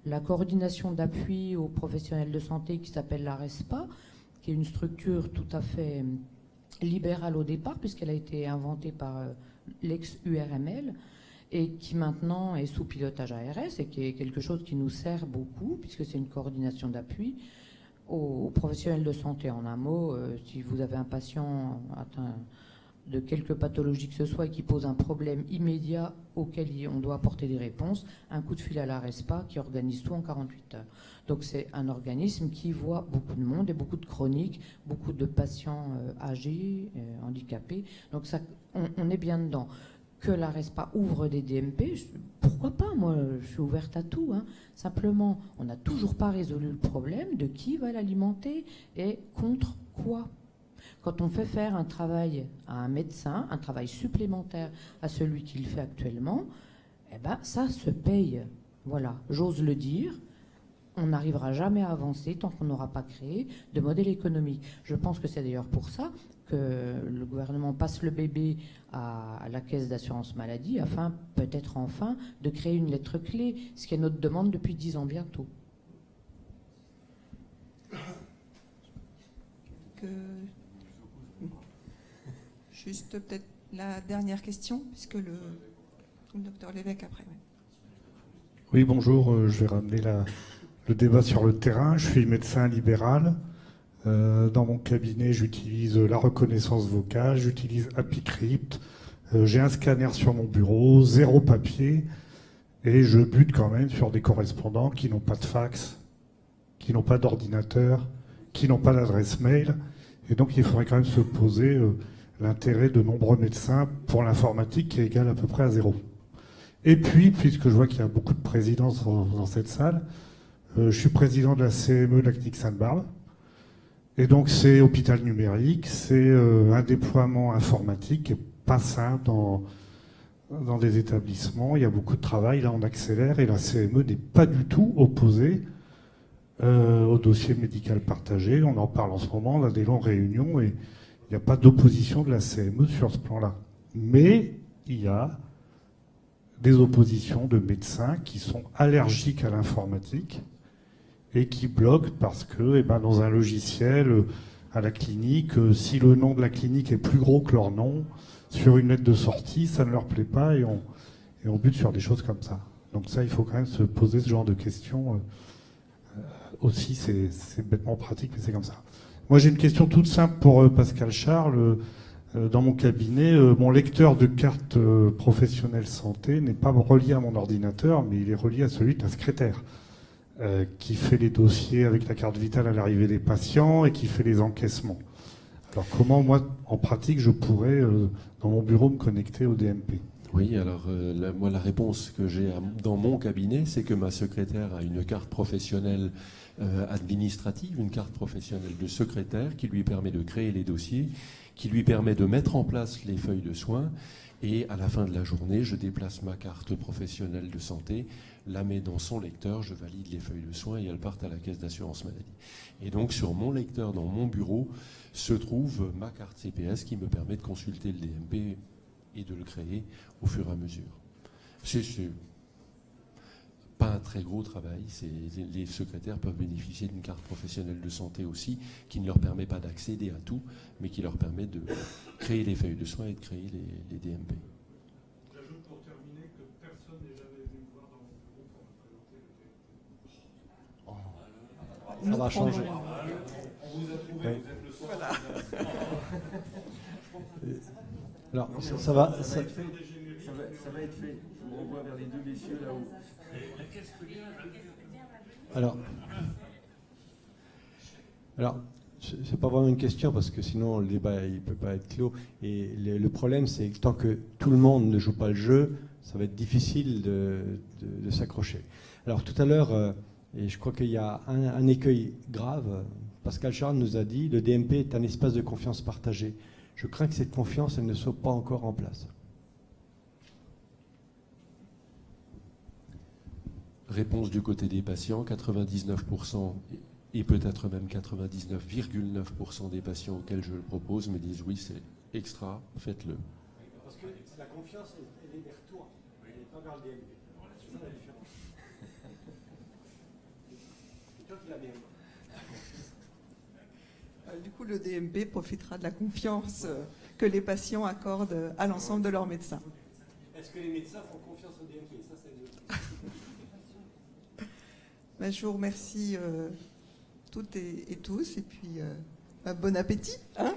la coordination d'appui aux professionnels de santé qui s'appelle la RESPA, qui est une structure tout à fait libérale au départ, puisqu'elle a été inventée par l'ex-URML, et qui maintenant est sous pilotage ARS, et qui est quelque chose qui nous sert beaucoup, puisque c'est une coordination d'appui aux professionnels de santé. En un mot, si vous avez un patient atteint de quelque pathologie que ce soit et qui pose un problème immédiat auquel on doit apporter des réponses, un coup de fil à la RESPA qui organise tout en 48 heures. Donc c'est un organisme qui voit beaucoup de monde et beaucoup de chroniques, beaucoup de patients âgés, handicapés. Donc ça, on est bien dedans. Que la RESPA ouvre des DMP, pourquoi pas? Moi, je suis ouverte à tout. Simplement, on n'a toujours pas résolu le problème de qui va l'alimenter et contre quoi. Quand on fait faire un travail à un médecin, un travail supplémentaire à celui qu'il fait actuellement, eh ben, ça se paye. Voilà, j'ose le dire. On n'arrivera jamais à avancer tant qu'on n'aura pas créé de modèle économique. Je pense que c'est d'ailleurs pour ça que le gouvernement passe le bébé à la caisse d'assurance maladie afin, peut-être enfin, de créer une lettre clé, ce qui est notre demande depuis 10 ans bientôt. Juste peut-être la dernière question, puisque le docteur Lévesque après. Oui, bonjour, je vais ramener le débat sur le terrain. Je suis médecin libéral. Dans mon cabinet, j'utilise la reconnaissance vocale, j'utilise AppyCrypt. J'ai un scanner sur mon bureau, 0 papier, et je bute quand même sur des correspondants qui n'ont pas de fax, qui n'ont pas d'ordinateur, qui n'ont pas d'adresse mail. Et donc, il faudrait quand même se poser l'intérêt de nombreux médecins pour l'informatique qui est égal à peu près à 0. Et puis, puisque je vois qu'il y a beaucoup de présidents dans cette salle, je suis président de la CME de la clinique Sainte-Barbe. Et donc, c'est hôpital numérique, c'est un déploiement informatique qui n'est pas simple dans des établissements. Il y a beaucoup de travail, là on accélère, et la CME n'est pas du tout opposée au dossier médical partagé. On en parle en ce moment, on a des longues réunions, et il n'y a pas d'opposition de la CME sur ce plan-là. Mais il y a des oppositions de médecins qui sont allergiques à l'informatique et qui bloquent parce que dans un logiciel à la clinique, si le nom de la clinique est plus gros que leur nom, sur une lettre de sortie, ça ne leur plaît pas et on bute sur des choses comme ça. Donc ça, il faut quand même se poser ce genre de questions. Aussi, c'est bêtement pratique, mais c'est comme ça. Moi, j'ai une question toute simple pour Pascal Charles. Dans mon cabinet, mon lecteur de carte professionnelle santé n'est pas relié à mon ordinateur, mais il est relié à celui de la secrétaire, qui fait les dossiers avec la carte vitale à l'arrivée des patients et qui fait les encaissements. Alors comment, moi, en pratique, je pourrais, dans mon bureau, me connecter au DMP? Oui, alors moi la réponse que j'ai dans mon cabinet, c'est que ma secrétaire a une carte professionnelle administrative, une carte professionnelle de secrétaire qui lui permet de créer les dossiers, qui lui permet de mettre en place les feuilles de soins. Et à la fin de la journée, je déplace ma carte professionnelle de santé, la mets dans son lecteur, je valide les feuilles de soins et elles partent à la caisse d'assurance maladie. Et donc sur mon lecteur, dans mon bureau, se trouve ma carte CPS qui me permet de consulter le DMP et de le créer au fur et à mesure. C'est pas un très gros travail. Les secrétaires peuvent bénéficier d'une carte professionnelle de santé aussi, qui ne leur permet pas d'accéder à tout, mais qui leur permet de créer les feuilles de soins et de créer les DMP. J'ajoute pour terminer que personne n'est jamais venu me voir dans mon bureau pour me présenter le DMP. Ça va changer. On vous a trouvé, Oui. vous êtes le soir. Alors, ça va être fait. Ça va être fait. Je vous renvoie vers les deux messieurs là-haut. Alors, c'est pas vraiment une question parce que sinon le débat il peut pas être clos. Et le problème c'est que tant que tout le monde ne joue pas le jeu, ça va être difficile de s'accrocher. Alors tout à l'heure, et je crois qu'il y a un écueil grave. Pascal Charles nous a dit le DMP est un espace de confiance partagée. Je crains que cette confiance elle ne soit pas encore en place. Réponse du côté des patients, 99% et peut-être même 99,9% des patients auxquels je le propose me disent oui, c'est extra, faites-le. Parce que la confiance, elle est vers toi, elle n'est pas vers le DMP. C'est ça la différence. C'est toi qui la mets. Du coup, le DMP profitera de la confiance que les patients accordent à l'ensemble de leurs médecins. Est-ce que les médecins font confiance au DMP? Ça, c'est Ben, je vous remercie toutes et tous, et puis bon appétit. Hein.